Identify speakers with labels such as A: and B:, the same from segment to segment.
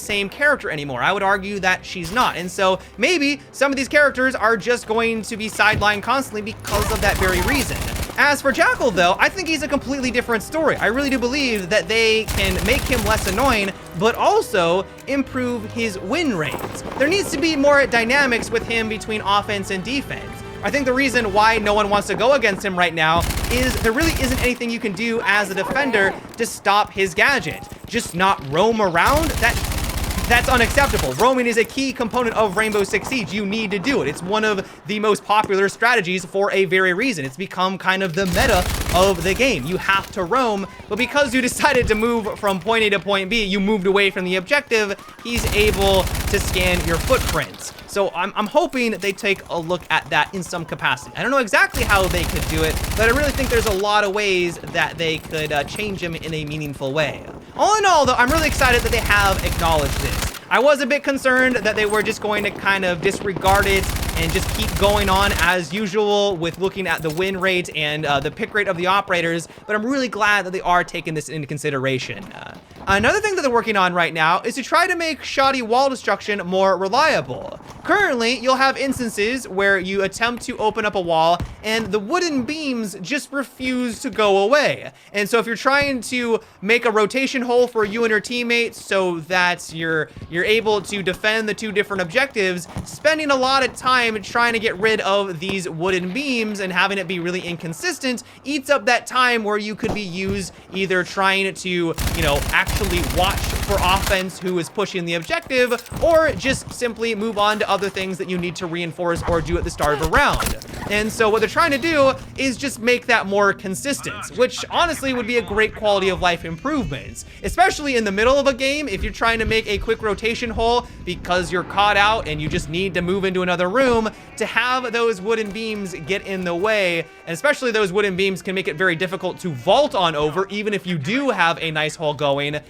A: same character anymore. I would argue that she's not. And so maybe some of these characters are just going to be sidelined constantly because of that very reason. As for Jackal, though, I think he's a completely different story. I really do believe that they can make him less annoying, but also improve his win rates. There needs to be more dynamics with him between offense and defense. I think the reason why no one wants to go against him right now is there really isn't anything you can do as a defender to stop his gadget. Just not roam around? That's unacceptable. Roaming is a key component of Rainbow Six Siege. You need to do it. It's one of the most popular strategies for a very reason. It's become kind of the meta of the game. You have to roam, but because you decided to move from point A to point B, you moved away from the objective, he's able to scan your footprints. So I'm hoping they take a look at that in some capacity. I don't know exactly how they could do it, but I really think there's a lot of ways that they could change him in a meaningful way. All in all, though, I'm really excited that they have acknowledged this. I was a bit concerned that they were just going to kind of disregard it and just keep going on as usual with looking at the win rate and the pick rate of the operators, but I'm really glad that they are taking this into consideration. Another thing that they're working on right now is to try to make shoddy wall destruction more reliable. Currently, you'll have instances where you attempt to open up a wall and the wooden beams just refuse to go away. And so if you're trying to make a rotation hole for you and your teammates so that you're able to defend the two different objectives, spending a lot of time trying to get rid of these wooden beams and having it be really inconsistent eats up that time where you could be used either trying to, you know, actually watch for offense who is pushing the objective, or just simply move on to other things that you need to reinforce or do at the start of a round. And so what they're trying to do is just make that more consistent, which honestly would be a great quality of life improvement, especially in the middle of a game. If you're trying to make a quick rotation hole because you're caught out and you just need to move into another room, to have those wooden beams get in the way, and especially those wooden beams can make it very difficult to vault on over, even if you do have a nice hole going.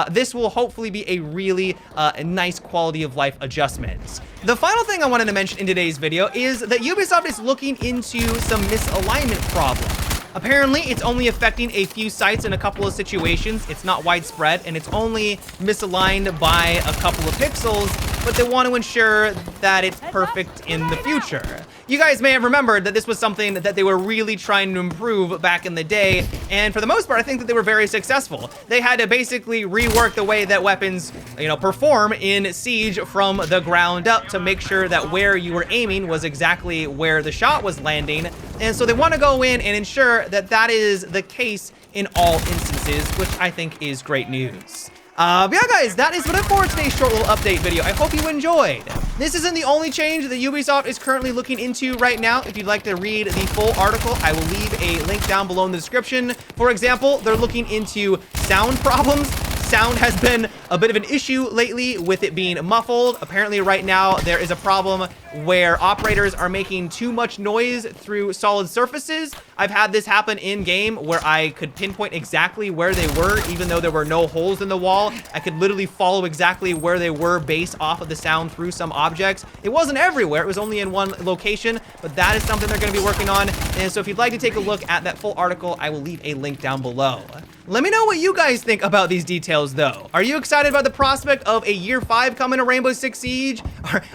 A: This will hopefully be a really nice quality of life adjustment. The final thing I wanted to mention in today's video is that Ubisoft is looking into some misalignment problems. Apparently, it's only affecting a few sites in a couple of situations. It's not widespread, and it's only misaligned by a couple of pixels, but they want to ensure that it's perfect in the future. You guys may have remembered that this was something that they were really trying to improve back in the day, and for the most part, I think that they were very successful. They had to basically rework the way that weapons, perform in Siege from the ground up to make sure that where you were aiming was exactly where the shot was landing. And so they want to go in and ensure that that is the case in all instances, which I think is great news. But yeah, guys, that is what it for today's short little update video. I hope you enjoyed. This isn't the only change that Ubisoft is currently looking into right now. If you'd like to read the full article, I will leave a link down below in the description. For example, they're looking into sound problems. Sound has been a bit of an issue lately with it being muffled. Apparently right now there is a problem where operators are making too much noise through solid surfaces. I've had this happen in game where I could pinpoint exactly where they were, even though there were no holes in the wall. I could literally follow exactly where they were based off of the sound through some objects. It wasn't everywhere, it was only in one location, but that is something they're gonna be working on. And so if you'd like to take a look at that full article, I will leave a link down below. Let me know what you guys think about these details though. Are you excited about the prospect of a year 5 coming to Rainbow Six Siege?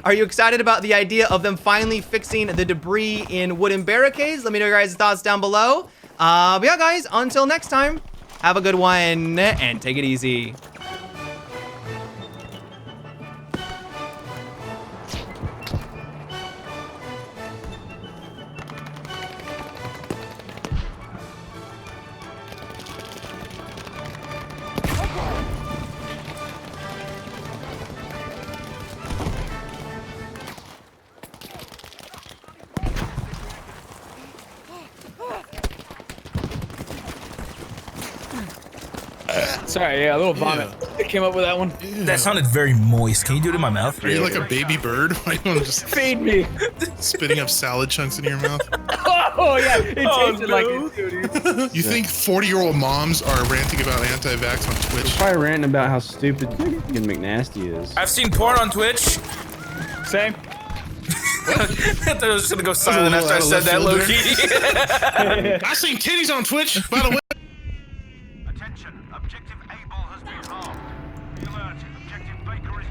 A: Are you excited about the idea of them finally fixing the debris in wooden barricades? Let me know your guys' thoughts down below. But yeah, guys, until next time, have a good one and take it easy.
B: Sorry, yeah, a little vomit. I came up with that one.
C: That sounded very moist. Can you do it in my mouth?
D: Are you like a baby bird? Why do you want to just
B: Feed me.
D: spitting up salad chunks into your mouth?
B: Oh yeah, it tasted like it, dude.
D: You think 40-year-old moms are ranting about anti-vax on Twitch?
E: Probably ranting about how stupid fucking McNasty is.
C: I've seen porn on Twitch.
B: Same.
C: I thought I was just gonna go silent after I said that, low-key.
D: I've seen titties on Twitch, by the way.
F: Attention, objective Able has been harmed. Be alert, objective Baker is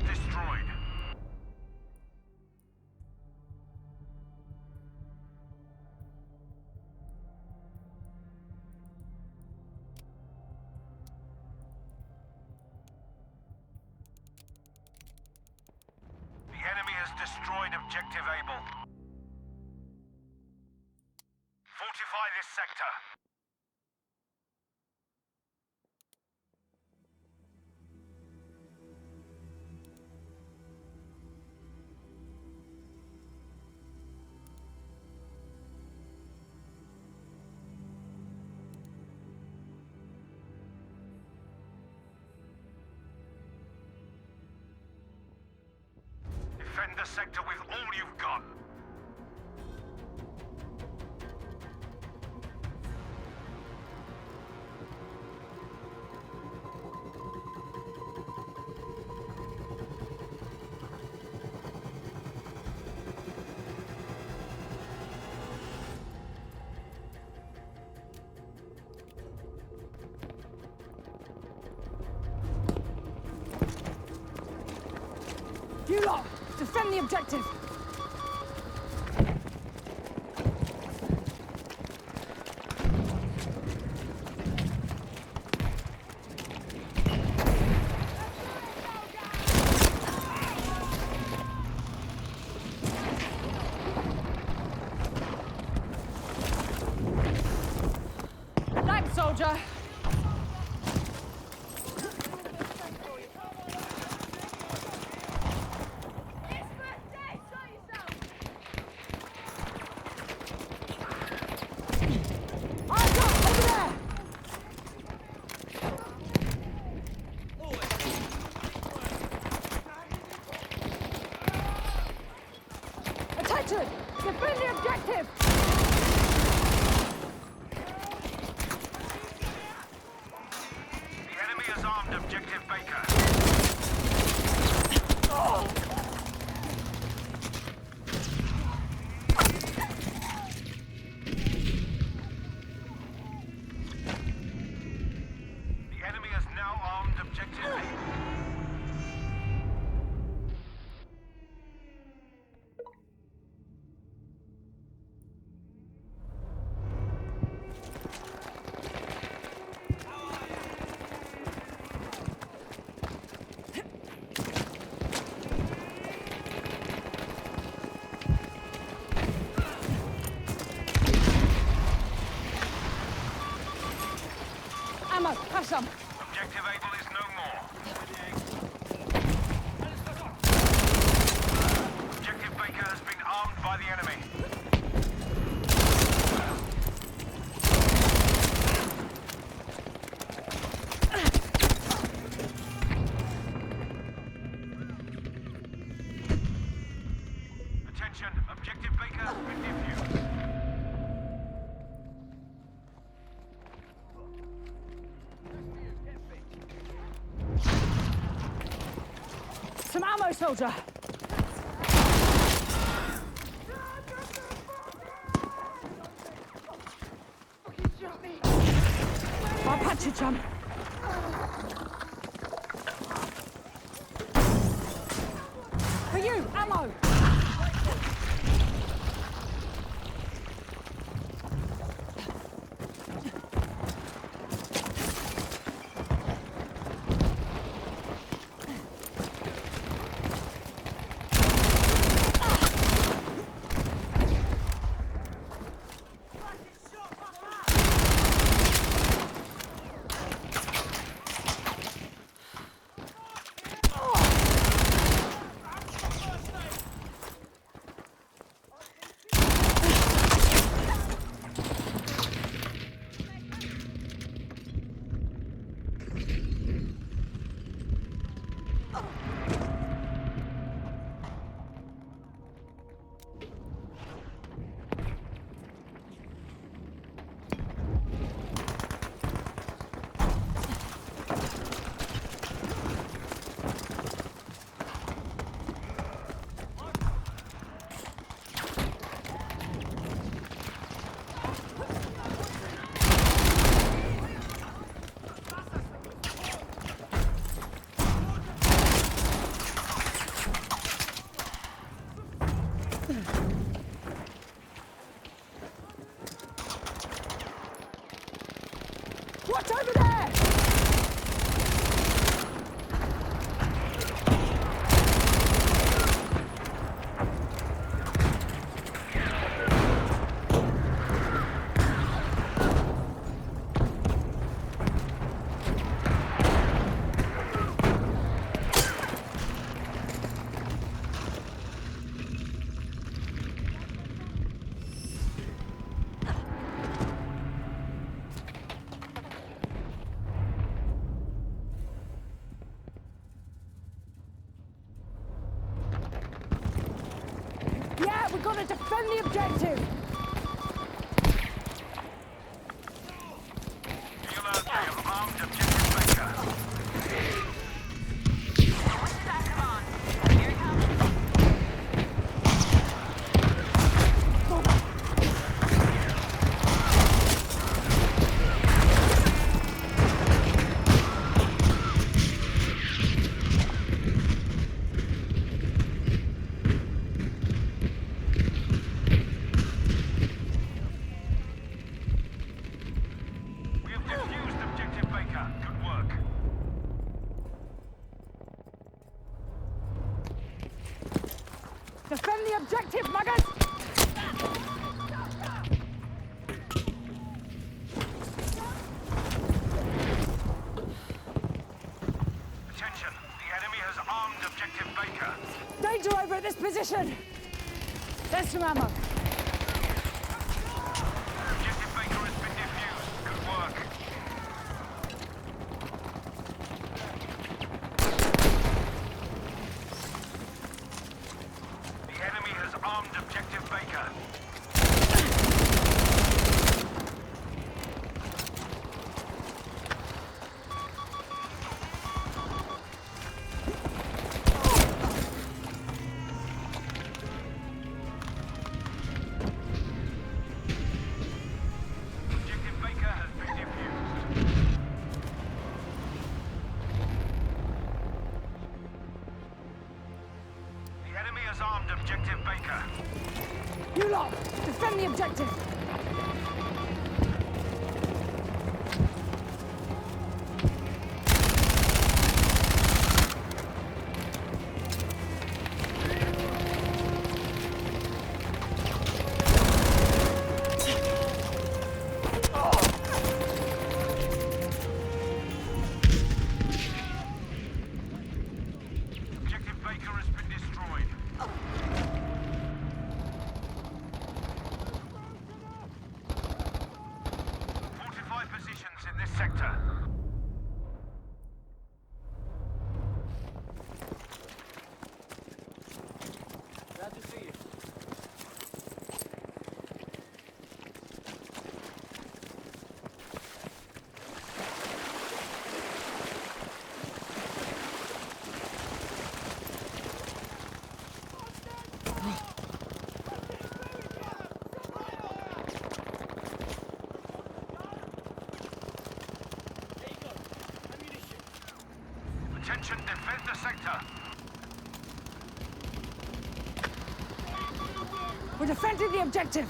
F: objective able. Fortify this sector. Defend the sector with all you've got.
G: You lot, defend the objective! Thanks, soldier! Attention! Defend the objective!
F: The enemy has armed objective Baker. The enemy has now armed objective A.
G: Ammo, have some!
F: Objective able is no more. Objective Baker has been armed by the enemy. Attention, objective Baker has been defused.
G: Some ammo, soldier! I'll patch you, chum. For you, ammo! What's over there? gotta defend the objective!
F: Be alert, I have armed objective Baker. We have defused objective Baker. Good work.
G: Defend the objective, muggers!
F: Attention, the enemy has armed objective Baker.
G: Danger over at this position! There's some ammo.
F: Objective Baker has been defused. Good work. The enemy has armed objective Baker. Objective Baker has been defused. The enemy has armed objective Baker.
G: You lot, defend the objective!
F: Objective Baker has been destroyed. Fortify positions in this sector.
B: Glad to see you.
F: Attention, defend the sector.
G: We're defending the objective!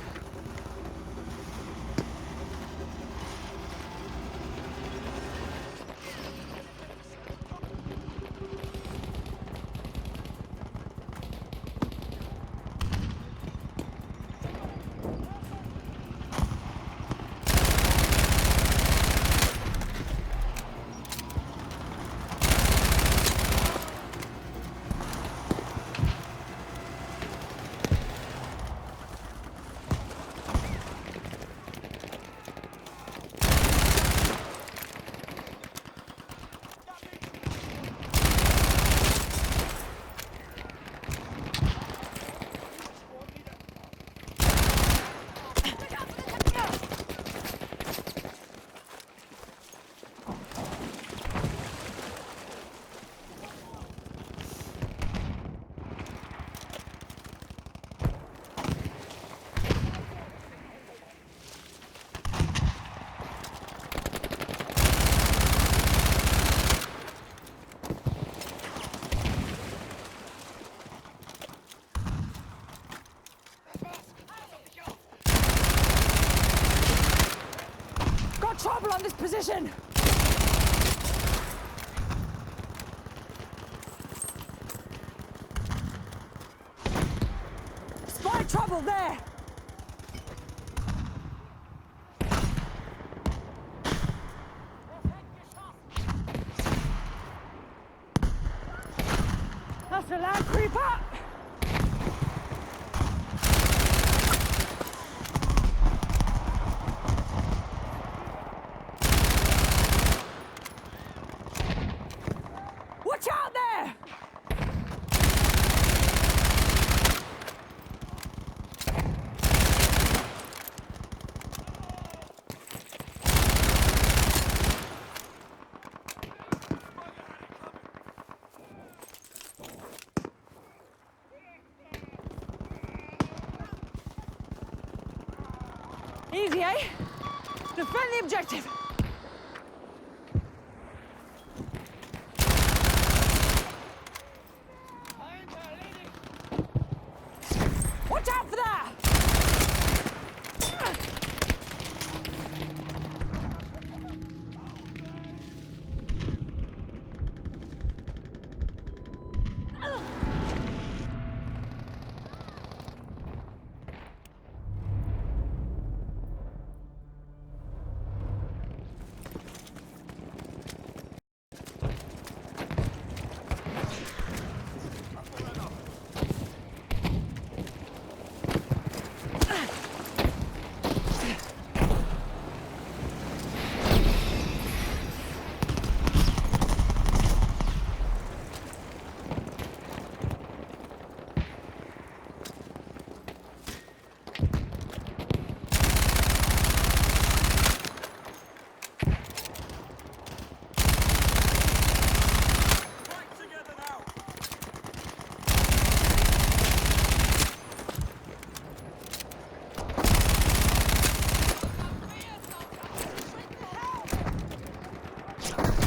G: Got trouble on this position! Spy trouble there! That's a land creeper! Watch out there! Easy, eh? Defend the objective. Watch out for that!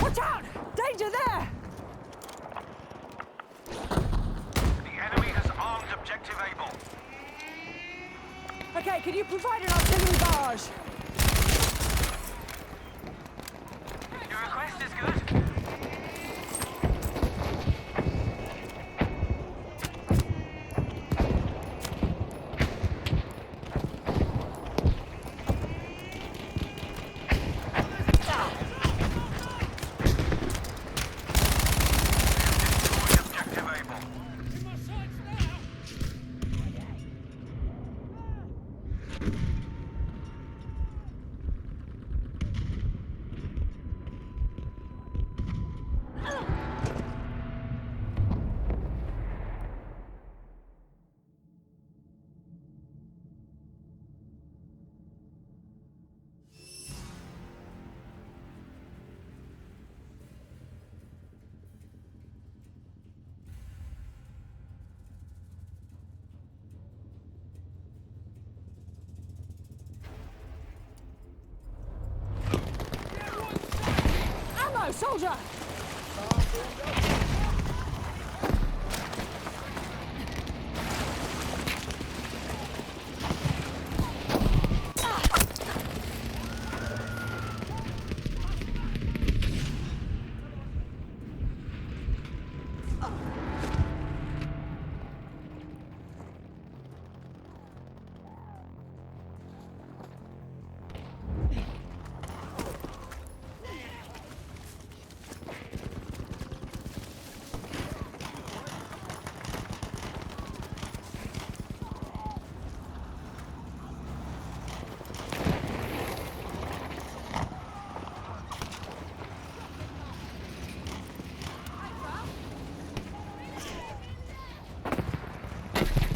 G: Watch out! Danger there!
F: The enemy has armed objective Able.
G: Okay, can you provide an artillery barrage?
F: Your request is good. Objective Able.
G: Ammo, soldier!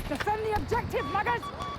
G: Defend the objective, muggers!